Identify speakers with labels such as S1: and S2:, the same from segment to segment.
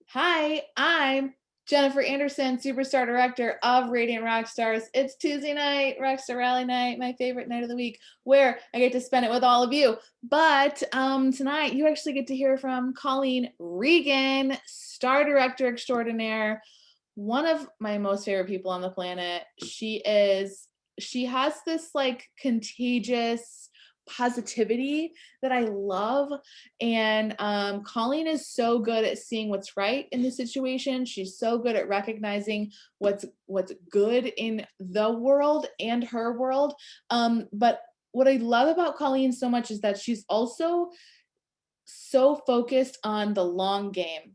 S1: Hi, I'm Jennifer Anderson, Superstar Director of Radiant Rockstars. It's Tuesday night, Rockstar Rally Night, my favorite night of the week, where I get to spend it with all of you. But tonight, you actually get to hear from Colleen Regan, Star Director Extraordinaire, one of my most favorite people on the planet. She has this like contagious positivity that I love. And Colleen is so good at seeing what's right in the situation. She's so good at recognizing what's good in the world and her world. But what I love about Colleen so much is that she's also so focused on the long game.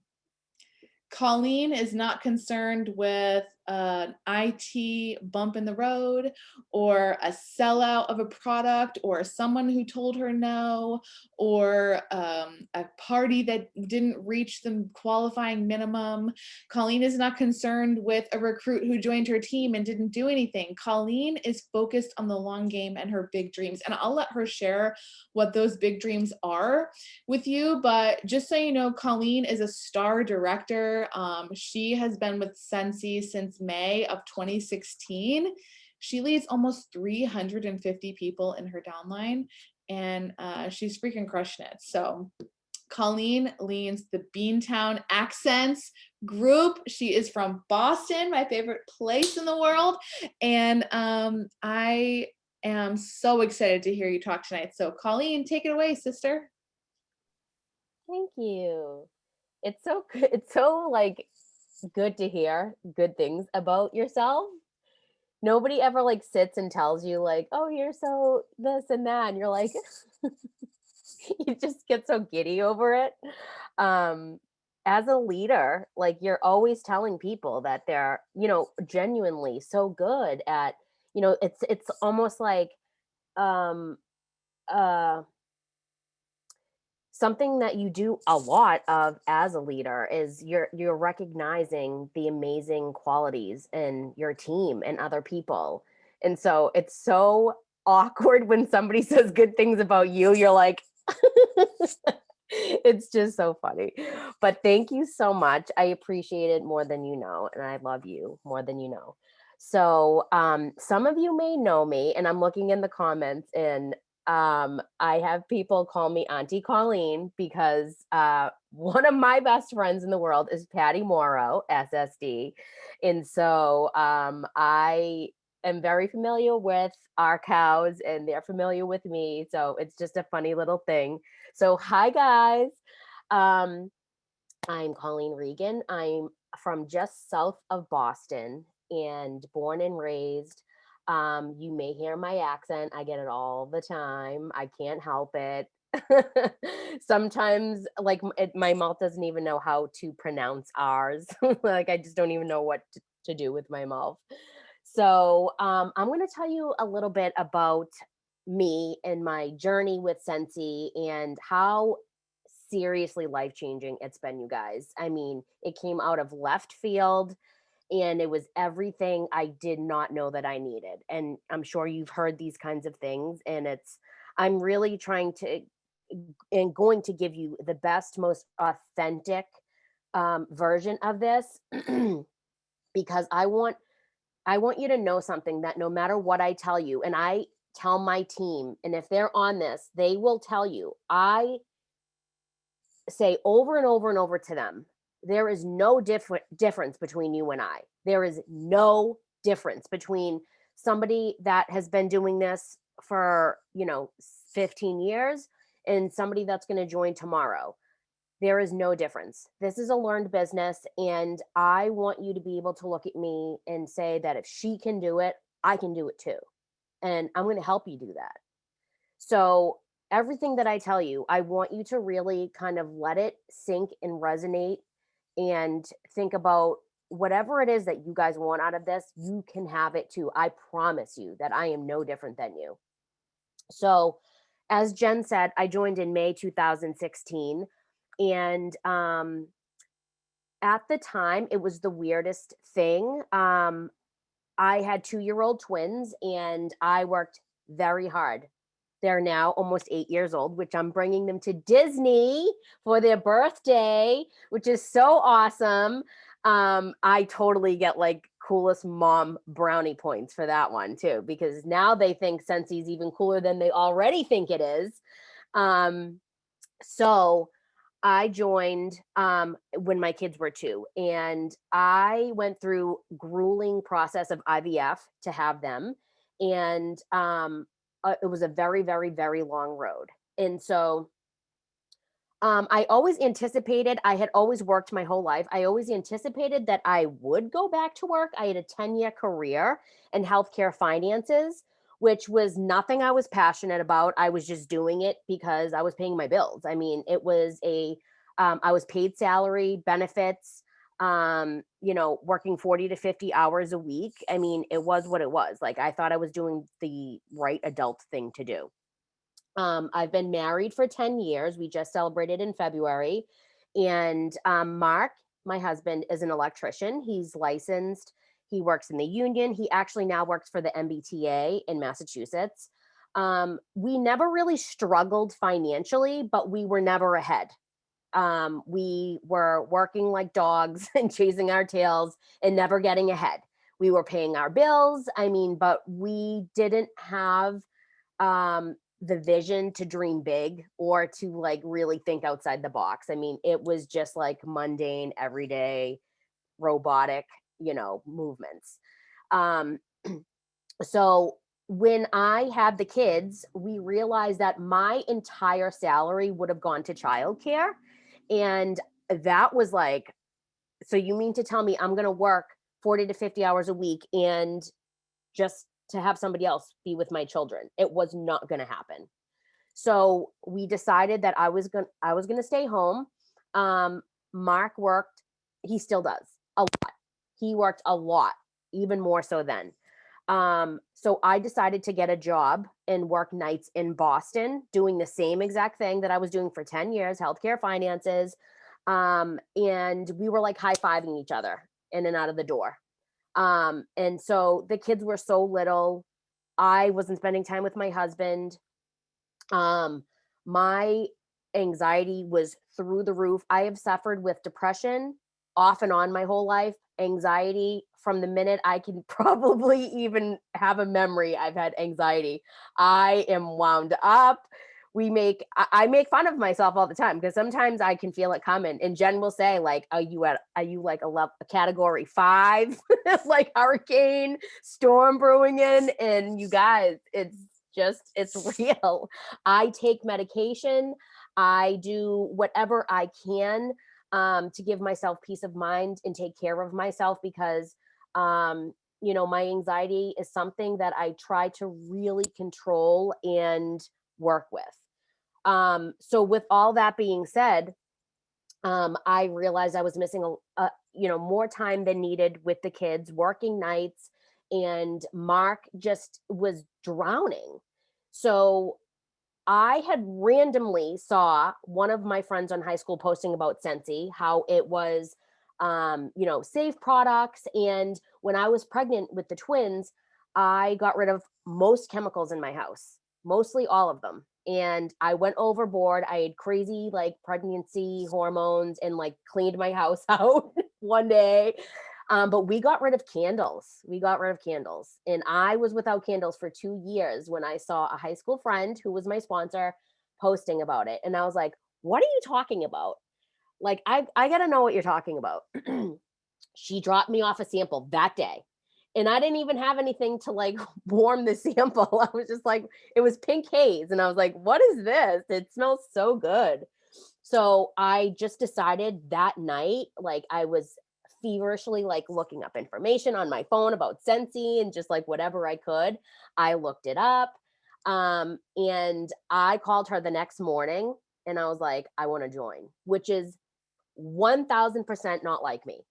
S1: Colleen is not concerned with an IT bump in the road or a sellout of a product or someone who told her no or a party that didn't reach the qualifying minimum. Colleen is not concerned with a recruit who joined her team and didn't do anything. Colleen is focused on the long game and her big dreams. And I'll let her share what those big dreams are with you. But just so you know, Colleen is a star director. She has been with Scentsy since May of 2016. She leads almost 350 people in her downline, and she's freaking crushing it. So Colleen leads the Beantown Accents group. She is from Boston, my favorite place in the world. And I am so excited to hear you talk tonight. So Colleen, take it away, sister.
S2: Thank you. It's so good. It's so like good to hear good things about yourself. Nobody ever like sits and tells you like, "Oh, you're so this and that," and you're like, you just get so giddy over it. Um, as a leader, like you're always telling people that they're, genuinely so good at, it's almost like um uh something that you do a lot of as a leader is you're recognizing the amazing qualities in your team and other people. And so it's so awkward when somebody says good things about you. You're like it's just so funny. But thank you so much. I appreciate it more than you know, and I love you more than you know. So some of you may know me, and I'm looking in the comments, and I have people call me Auntie Colleen because one of my best friends in the world is Patty Morrow, SSD. And so I am very familiar with our cows and they're familiar with me. So it's just a funny little thing. So, hi guys. Um, I'm Colleen Regan. I'm from just south of Boston and born and raised. You may hear my accent. I get it all the time. I can't help it. Sometimes, like, my mouth doesn't even know how to pronounce ours. Like, I just don't even know what to do with my mouth. So, I'm going to tell you a little bit about me and my journey with Scentsy and how seriously life changing it's been, you guys. I mean, it came out of left field and it was everything I did not know that I needed. And I'm sure you've heard these kinds of things. And I'm really trying to and going to give you the best, most authentic version of this because I want you to know something that no matter what I tell you, and I tell my team, and if they're on this, they will tell you, I say over and over and over to them, there is no difference between you and I. There is no difference between somebody that has been doing this for, 15 years and somebody that's going to join tomorrow. There is no difference. This is a learned business. And I want you to be able to look at me and say that if she can do it, I can do it too. And I'm going to help you do that. So, everything that I tell you, I want you to really kind of let it sink and resonate and think about whatever it is that you guys want out of this, you can have it too. I promise you that I am no different than you. So, as Jen said, I joined in May 2016. And at the time, it was the weirdest thing. I had 2-year-old twins and I worked very hard They're now almost 8 years old, which I'm bringing them to Disney for their birthday, which is so awesome. I totally get like coolest mom brownie points for that one too, because now they think Scentsy is even cooler than they already think it is. Um, so I joined when my kids were 2, and I went through grueling process of IVF to have them, and it was a very, very, very long road. And so I always anticipated, I had always worked my whole life. I always anticipated that I would go back to work. I had a 10-year career in healthcare finances, which was nothing I was passionate about. I was just doing it because I was paying my bills. I mean, it was I was paid salary, benefits, working 40 to 50 hours a week. I mean, it was what it was. Like, I thought I was doing the right adult thing to do. I've been married for 10 years. We just celebrated in February. And Mark, my husband, is an electrician. He's licensed. He works in the union. He actually now works for the MBTA in Massachusetts. We never really struggled financially, but we were never ahead. We were working like dogs and chasing our tails and never getting ahead. We were paying our bills. I mean, but we didn't have the vision to dream big or to like really think outside the box. I mean, it was just like mundane, everyday, robotic, movements. Um, so when I had the kids, we realized that my entire salary would have gone to childcare. And that was like, so you mean to tell me I'm going to work 40 to 50 hours a week and just to have somebody else be with my children? It was not going to happen. So we decided that I was going to stay home. Mark worked, he still does a lot. He worked a lot, even more so then. So I decided to get a job and work nights in Boston, doing the same exact thing that I was doing for 10 years, healthcare finances. And we were like high-fiving each other in and out of the door. And so the kids were so little. I wasn't spending time with my husband. My anxiety was through the roof. I have suffered with depression off and on my whole life, anxiety from the minute I can probably even have a memory. I've had anxiety. I am wound up. I make fun of myself all the time because sometimes I can feel it coming. And Jen will say, like, are you like a category 5, like hurricane storm brewing in? And you guys, it's real. I take medication. I do whatever I can to give myself peace of mind and take care of myself because my anxiety is something that I try to really control and work with. So with all that being said, I realized I was missing more time than needed with the kids, working nights, and Mark just was drowning. So I had randomly saw one of my friends on high school posting about Scentsy, how it was, safe products. And when I was pregnant with the twins, I got rid of most chemicals in my house, mostly all of them. And I went overboard. I had crazy like pregnancy hormones and like cleaned my house out one day. But we got rid of candles. And I was without candles for 2 years when I saw a high school friend who was my sponsor posting about it. And I was like, what are you talking about? Like, I got to know what you're talking about. She dropped me off a sample that day. And I didn't even have anything to like warm the sample. I was just like, it was pink haze. And I was like, what is this? It smells so good. So I just decided that night, like I was feverishly like looking up information on my phone about Scentsy and just like whatever I could. I looked it up. And I called her the next morning and I was like, I want to join, which is 1000% not like me.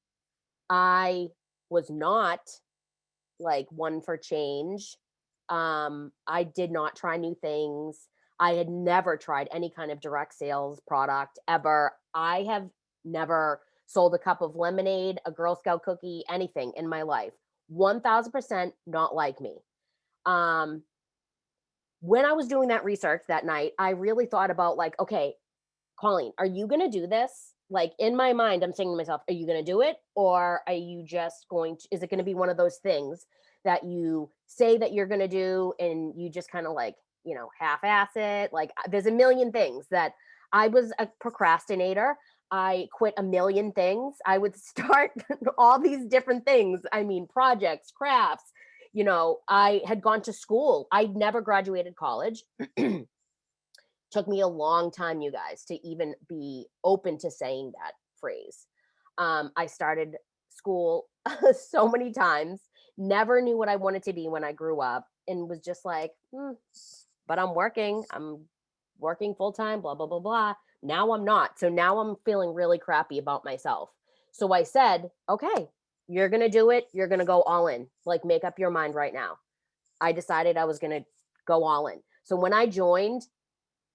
S2: I was not like one for change. I did not try new things. I had never tried any kind of direct sales product ever. I have never sold a cup of lemonade, a Girl Scout cookie, anything in my life. 1000% not like me. when I was doing that research that night, I really thought about like, okay, Colleen, are you going to do this? Like in my mind, I'm saying to myself, are you going to do it? Or are you just going to, is it going to be one of those things that you say that you're going to do and you just kind of like, half ass it? Like there's a million things that I was a procrastinator. I quit a million things. I would start all these different things. I mean, projects, crafts. I had gone to school. I never graduated college. Took me a long time, you guys, to even be open to saying that phrase. I started school so many times, never knew what I wanted to be when I grew up, and was just like, but I'm working full time, blah, blah, blah, blah. Now I'm not. So now I'm feeling really crappy about myself. So I said, okay, you're going to do it. You're going to go all in. Like, make up your mind right now. I decided I was going to go all in. So when I joined,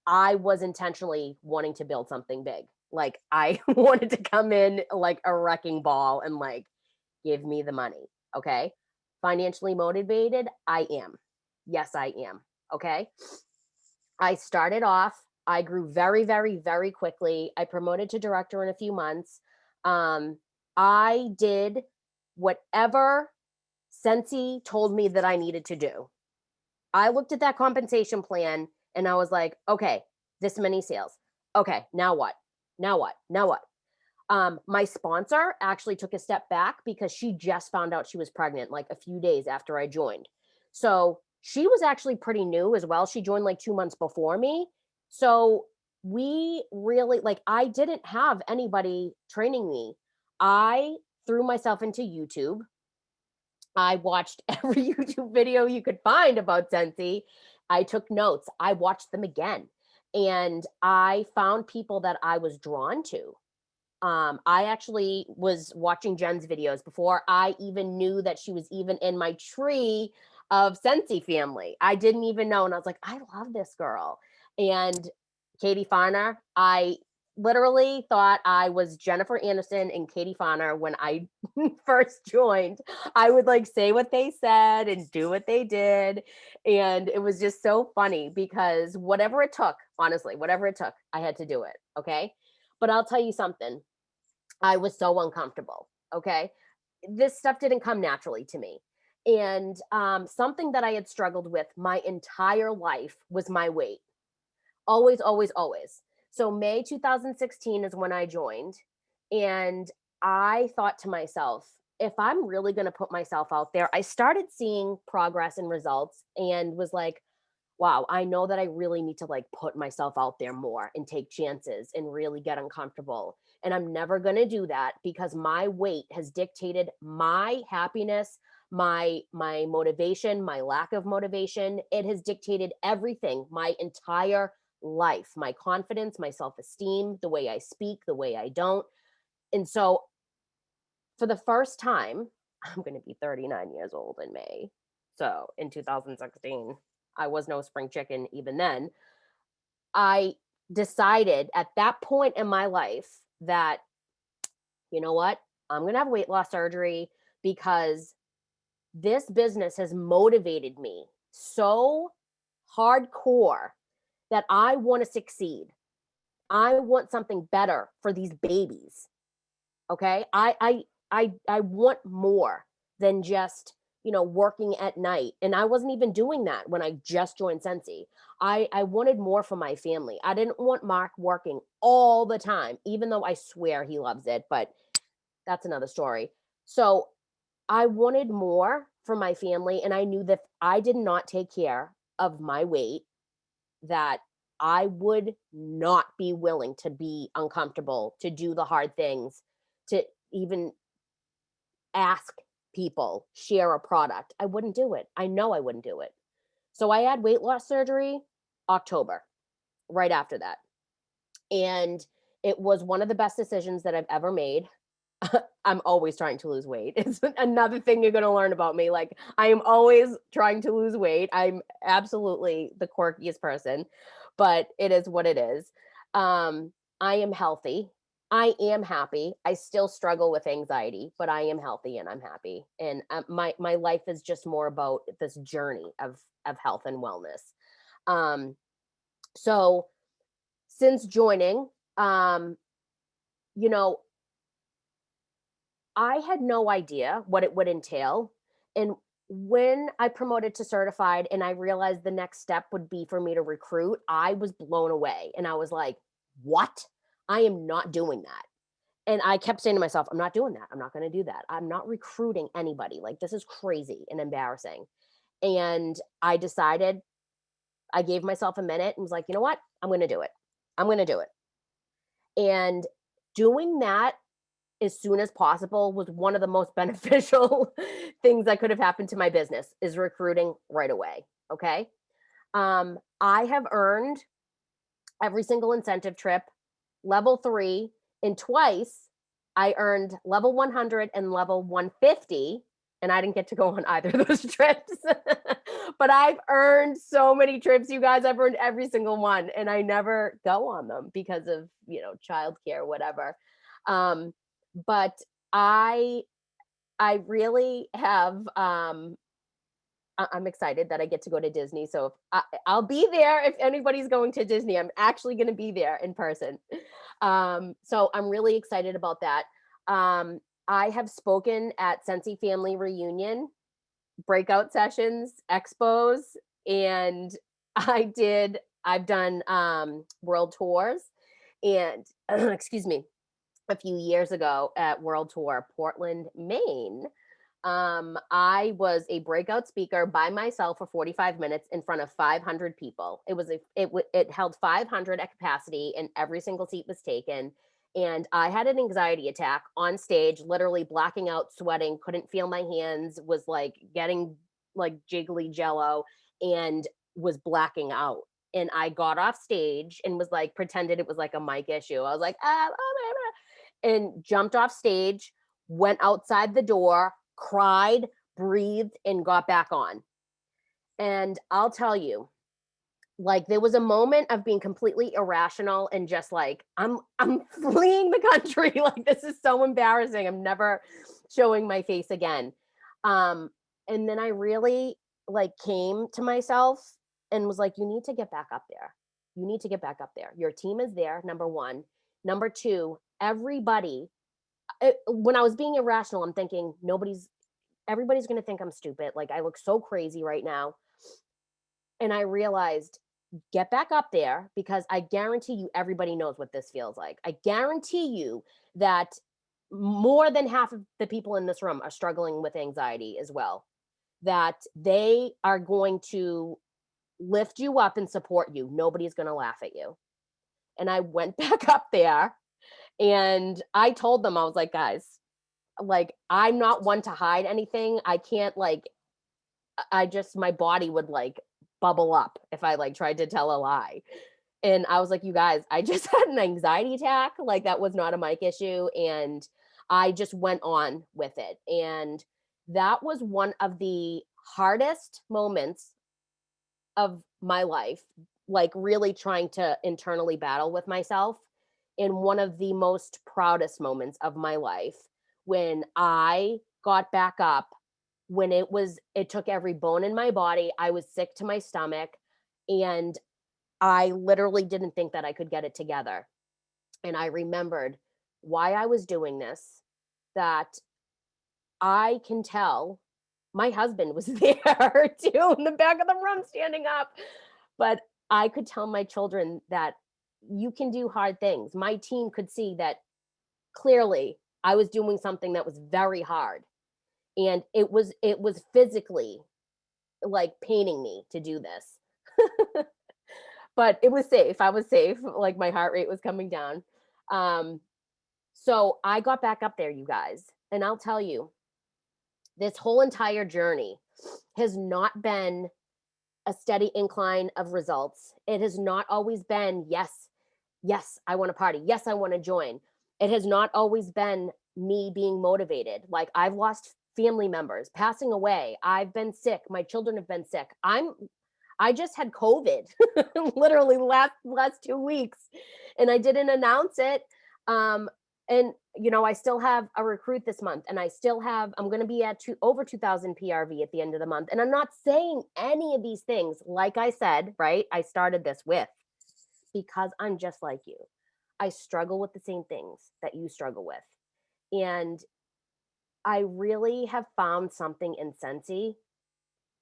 S2: I was intentionally wanting to build something big. Like I wanted to come in like a wrecking ball and like, give me the money. Okay. Financially motivated, I am. Yes, I am. Okay. I started off, I grew very, very, very quickly. I promoted to director in a few months. I did whatever Scentsy told me that I needed to do. I looked at that compensation plan and I was like, okay, this many sales. Okay, now what? Now what? Now what? My sponsor actually took a step back because she just found out she was pregnant like a few days after I joined. So she was actually pretty new as well. She joined like 2 months before me. So we really, like, I didn't have anybody training me. I threw myself into YouTube. I watched every YouTube video you could find about Scentsy. I took notes. I watched them again. And I found people that I was drawn to. I actually was watching Jen's videos before I even knew that she was even in my tree of Scentsy family. I didn't even know. And I was like, I love this girl. And Katie Farner, I literally thought I was Jennifer Anderson and Katie Farner when I first joined. I would like say what they said and do what they did. And it was just so funny because whatever it took, honestly, whatever it took, I had to do it. Okay. But I'll tell you something. I was so uncomfortable. Okay. This stuff didn't come naturally to me. And something that I had struggled with my entire life was my weight. Always, always, always. So May 2016 is when I joined. And I thought to myself, if I'm really going to put myself out there, I started seeing progress and results and was like, wow, I know that I really need to like put myself out there more and take chances and really get uncomfortable. And I'm never going to do that because my weight has dictated my happiness, my motivation, my lack of motivation. It has dictated everything, my entire life, my confidence, my self-esteem, the way I speak, the way I don't. And so for the first time, I'm going to be 39 years old in May. So in 2016, I was no spring chicken even then. I decided at that point in my life that, you know what, I'm going to have weight loss surgery because this business has motivated me so hardcore that I want to succeed. I want something better for these babies. Okay. I want more than just, working at night. And I wasn't even doing that when I just joined Scentsy. I wanted more for my family. I didn't want Mark working all the time, even though I swear he loves it, but that's another story. So I wanted more for my family. And I knew that if I did not take care of my weight, that I would not be willing to be uncomfortable, to do the hard things, to even ask people, share a product. I wouldn't do it. I know I wouldn't do it. So I had weight loss surgery October, right after that. And it was one of the best decisions that I've ever made. I'm always trying to lose weight. It's another thing you're going to learn about me. Like, I am always trying to lose weight. I'm absolutely the quirkiest person, but it is what it is. I am healthy. I am happy. I still struggle with anxiety, but I am healthy and I'm happy. And my life is just more about this journey of health and wellness. Um, so since joining, um, you know, I had no idea what it would entail. And when I promoted to certified and I realized the next step would be for me to recruit, I was blown away. And I was like, what? I am not doing that. And I kept saying to myself, I'm not doing that. I'm not going to do that. I'm not recruiting anybody. Like, this is crazy and embarrassing. And I decided, I gave myself a minute and was like, you know what? I'm going to do it. I'm going to do it. And doing that as soon as possible was one of the most beneficial things that could have happened to my business is recruiting right away. Okay. I have earned every single incentive trip, level 3, and twice I earned level 100 and level 150. And I didn't get to go on either of those trips. But I've earned so many trips, you guys. I've earned every single one. And I never go on them because of, childcare, whatever. But I I really have I'm excited that I get to go to Disney. So if I'll be there if anybody's going to Disney. I'm actually going to be there in person. So I'm really excited about that. I have spoken at Scentsy Family Reunion, breakout sessions, expos, and I've done world tours and excuse me, a few years ago at World Tour Portland, Maine. I was a breakout speaker by myself for 45 minutes in front of 500 people. It held 500 at capacity, and every single seat was taken. And I had an anxiety attack on stage, literally blacking out, sweating, couldn't feel my hands, was like getting like jiggly jello, and was blacking out. And I got off stage and was like, pretended it was like a mic issue. I was like, and jumped off stage, went outside the door, cried, breathed, and got back on. And I'll tell you, like, there was a moment of being completely irrational and just like, I'm fleeing the country. Like, this is so embarrassing. I'm never showing my face again. And then I really like came to myself and was like, you need to get back up there. You need to get back up there. Your team is there, number one. Number two, everybody, when I was being irrational, I'm thinking everybody's going to think I'm stupid. Like, I look so crazy right now. And I realized, get back up there, because I guarantee you everybody knows what this feels like. I guarantee you that more than half of the people in this room are struggling with anxiety as well, that they are going to lift you up and support you. Nobody's going to laugh at you. And I went back up there and I told them, I was like, guys, like, I'm not one to hide anything. I can't, like, my body would like bubble up if I like tried to tell a lie. And I was like, you guys, I just had an anxiety attack. Like, that was not a mic issue. And I just went on with it. And that was one of the hardest moments of my life, like really trying to internally battle with myself. And one of the most proudest moments of my life, when I got back up, when it took every bone in my body. I was sick to my stomach, and I literally didn't think that I could get it together. And I remembered why I was doing this, that I can tell my husband was there too in the back of the room standing up. But I could tell my children that you can do hard things. My team could see that clearly I was doing something that was very hard. And it was physically like paining me to do this. But it was safe. I was safe. Like, my heart rate was coming down. Um, so I got back up there, you guys. And I'll tell you, this whole entire journey has not been a steady incline of results. It has not always been, yes, I want to party. Yes, I want to join. It has not always been me being motivated. Like, I've lost family members passing away. I've been sick. My children have been sick. I just had COVID literally last 2 weeks, and I didn't announce it. And you know, I still have a recruit this month, and I'm going to be at over 2000 PRV at the end of the month. And I'm not saying any of these things, like I said, right? I started this with, because I'm just like you. I struggle with the same things that you struggle with. And I really have found something in Scentsy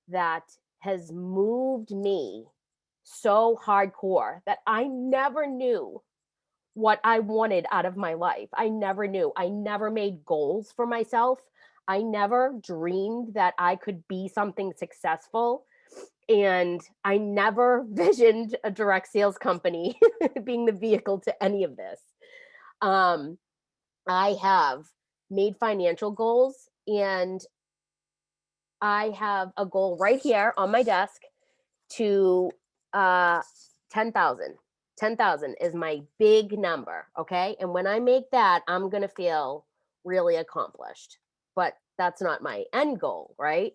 S2: that has moved me so hardcore that I never knew what I wanted out of my life. I never knew. I never made goals for myself. I never dreamed that I could be something successful. And I never visioned a direct sales company being the vehicle to any of this. Um, I have made financial goals, and I have a goal right here on my desk to 10,000. 10,000 is my big number, okay? And when I make that, I'm going to feel really accomplished. But that's not my end goal, right?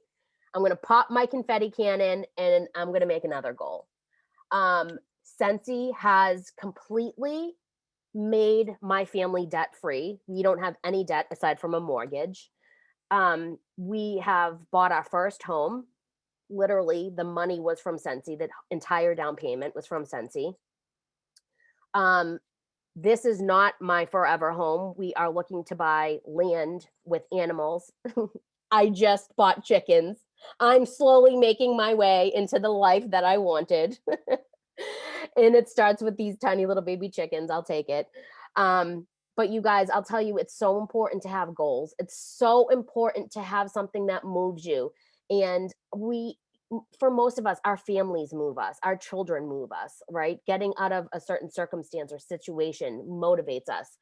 S2: I'm going to pop my confetti cannon and I'm going to make another goal. Scentsy has completely made my family debt free. We don't have any debt aside from a mortgage. We have bought our first home. Literally, the money was from Scentsy. The entire down payment was from Scentsy. This is not my forever home. We are looking to buy land with animals. I just bought chickens. I'm slowly making my way into the life that I wanted. And it starts with these tiny little baby chickens. I'll take it. But you guys, I'll tell you, it's so important to have goals. It's so important to have something that moves you. And for most of us, our families move us, our children move us, right? Getting out of a certain circumstance or situation motivates us.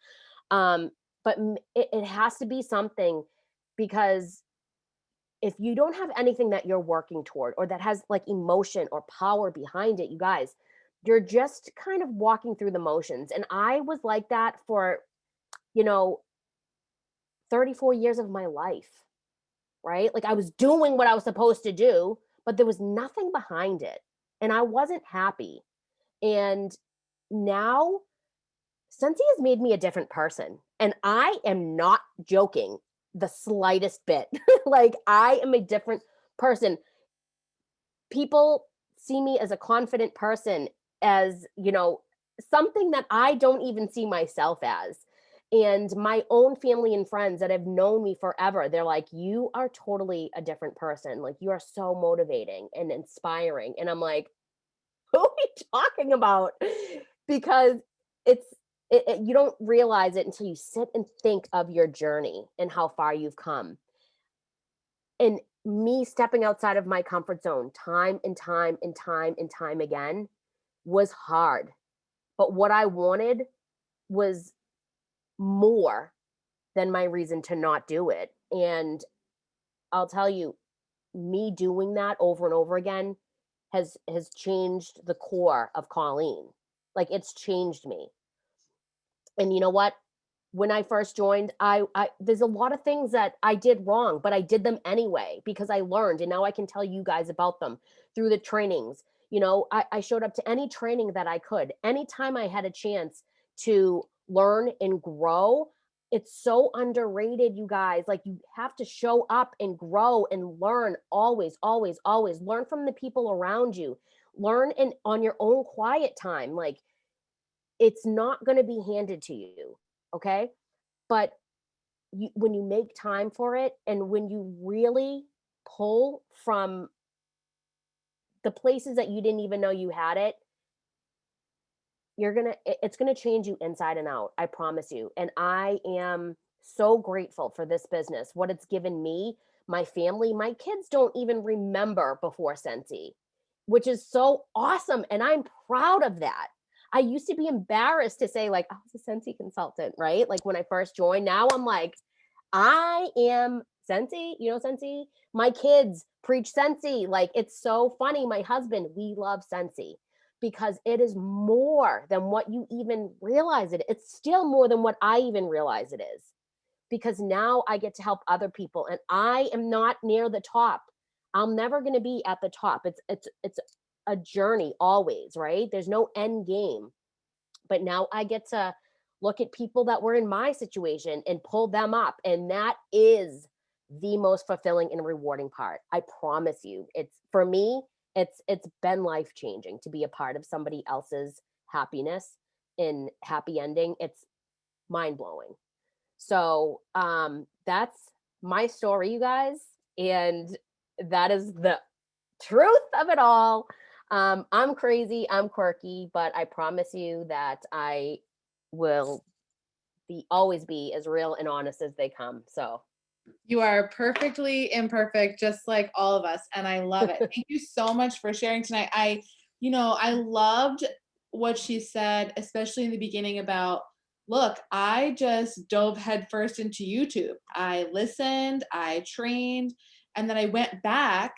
S2: But it has to be something, because if you don't have anything that you're working toward or that has like emotion or power behind it, you guys, you're just kind of walking through the motions. And I was like that for, you know, 34 years of my life, right? Like I was doing what I was supposed to do, but there was nothing behind it. And I wasn't happy. And now Scentsy has made me a different person. And I am not joking the slightest bit. Like I am a different person. People see me as a confident person, as, you know, something that I don't even see myself as. And my own family and friends that have known me forever, they're like, you are totally a different person. Like, you are so motivating and inspiring. And I'm like, who are we talking about? Because it's, you don't realize it until you sit and think of your journey and how far you've come. And me stepping outside of my comfort zone time and time and time and time again was hard. But what I wanted was more than my reason to not do it. And I'll tell you, me doing that over and over again has changed the core of Colleen. Like, it's changed me. And you know what? When I first joined, I there's a lot of things that I did wrong, but I did them anyway because I learned, and now I can tell you guys about them through the trainings. You know, I showed up to any training that I could. Anytime I had a chance to learn and grow, it's so underrated, you guys. Like, you have to show up and grow and learn always, always, always. Learn from the people around you. Learn on your own quiet time. Like, it's not going to be handed to you, okay? But when you make time for it, and when you really pull from the places that you didn't even know you had it, it's gonna change you inside and out. I promise you. And I am so grateful for this business, what it's given me, my family. My kids don't even remember before Scentsy, which is so awesome. And I'm proud of that. I used to be embarrassed to say, like, I was a Scentsy consultant, right? Like when I first joined. Now I'm like, I am Scentsy, you know, Scentsy. My kids preach Scentsy. Like, it's so funny. My husband, we love Scentsy because it is more than what you even realize it. It's still more than what I even realize it is, because now I get to help other people, and I am not near the top. I'm never going to be at the top. It's a journey always, right? There's no end game. But now I get to look at people that were in my situation and pull them up. And that is the most fulfilling and rewarding part. I promise you. It's for me, it's been life changing to be a part of somebody else's happiness and happy ending. It's mind blowing. So that's my story, you guys. And that is the truth of it all. I'm crazy, I'm quirky, but I promise you that I will always be as real and honest as they come. So
S1: You are perfectly imperfect, just like all of us. And I love it. Thank you so much for sharing tonight. I loved what she said, especially in the beginning about, look, I just dove headfirst into YouTube. I listened, I trained, and then I went back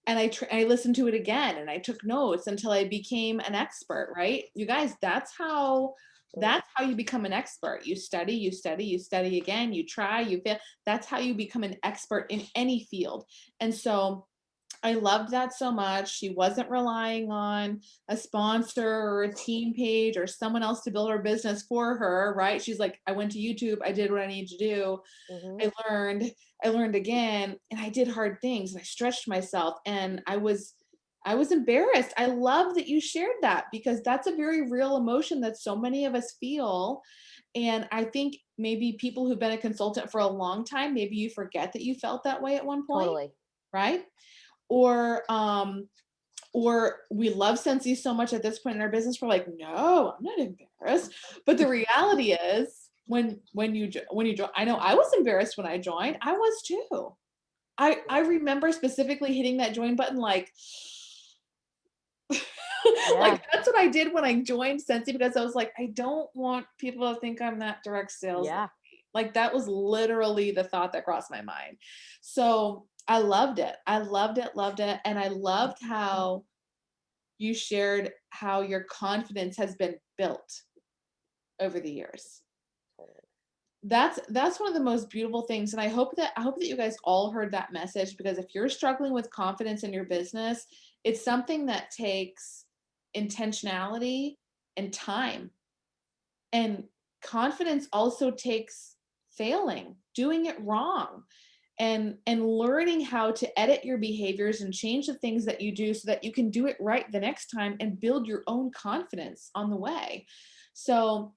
S1: and I listened to it again and I took notes until I became an expert, right? You guys, that's how you become an expert. You study, you study, you study again, you try, you fail. That's how you become an expert in any field. And so I loved that so much. She wasn't relying on a sponsor or a team page or someone else to build her business for her, right? She's like, I went to YouTube, I did what I needed to do.
S2: mhm,
S1: I learned again, and I did hard things and I stretched myself, and I was embarrassed. I love that you shared that because that's a very real emotion that so many of us feel. And I think maybe people who've been a consultant for a long time, maybe you forget that you felt that way at one point,
S2: totally.
S1: right? Or we love Scentsy so much at this point in our business, we're like, no, I'm not embarrassed. But the reality is, when you join, I know I was embarrassed when I joined. I was too. I remember specifically hitting that join button, like,
S2: Yeah.
S1: like that's what I did when I joined Scentsy because I was like, I don't want people to think I'm that direct sales
S2: Yeah.
S1: lady. Like that was literally the thought that crossed my mind. So I loved it. I loved it. And I loved how you shared how your confidence has been built over the years. That's one of the most beautiful things, and I hope that you guys all heard that message, because if you're struggling with confidence in your business, it's something that takes intentionality and time. And confidence also takes failing, doing it wrong, and learning how to edit your behaviors and change the things that you do so that you can do it right the next time and build your own confidence on the way. So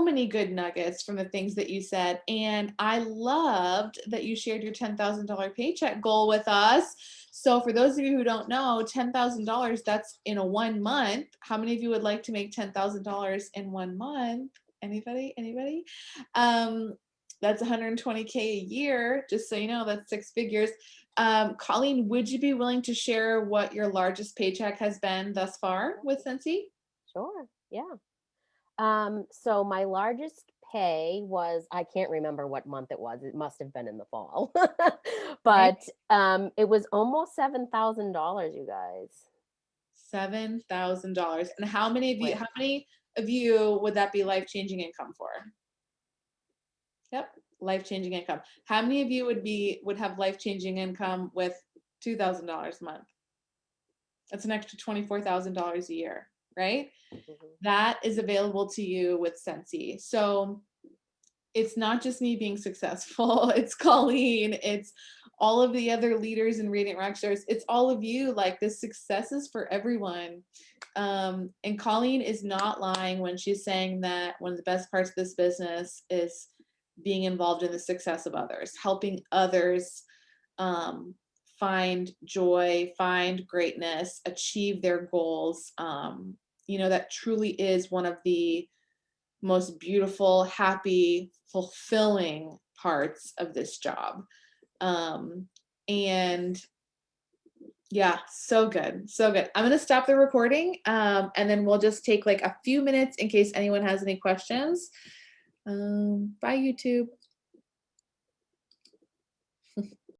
S1: many good nuggets from the things that you said. And I loved that you shared your $10,000 paycheck goal with us. So for those of you who don't know, $10,000, that's in a 1 month. How many of you would like to make $10,000 in 1 month? Anybody? Um, that's 120K a year. Just so you know, that's six figures. Colleen, would you be willing to share what your largest paycheck has been thus far with Scentsy?
S2: Sure. Yeah. So my largest pay was, I can't remember what month it was. It must have been in the fall.
S1: Right?
S2: But it was almost $7,000, you guys.
S1: $7,000. And how many of you,
S2: Wait.
S1: how many of you would that be life-changing income for? Yep, life-changing income. How many of you would have life-changing income with $2,000 a month? That's an extra $24,000 a year, right?
S2: Mhm.
S1: That is available to you with Scentsy. So it's not just me being successful. It's Colleen. It's all of the other leaders in Radiant Rockstars. It's all of you. Like, this success is for everyone. And Colleen is not lying when she's saying that one of the best parts of this business is being involved in the success of others, helping others find joy, find greatness, achieve their goals. That truly is one of the most beautiful, happy, fulfilling parts of this job. And yeah, so good. So good. I'm going to stop the recording, and then we'll just take like a few minutes in case anyone has any questions. Bye, YouTube.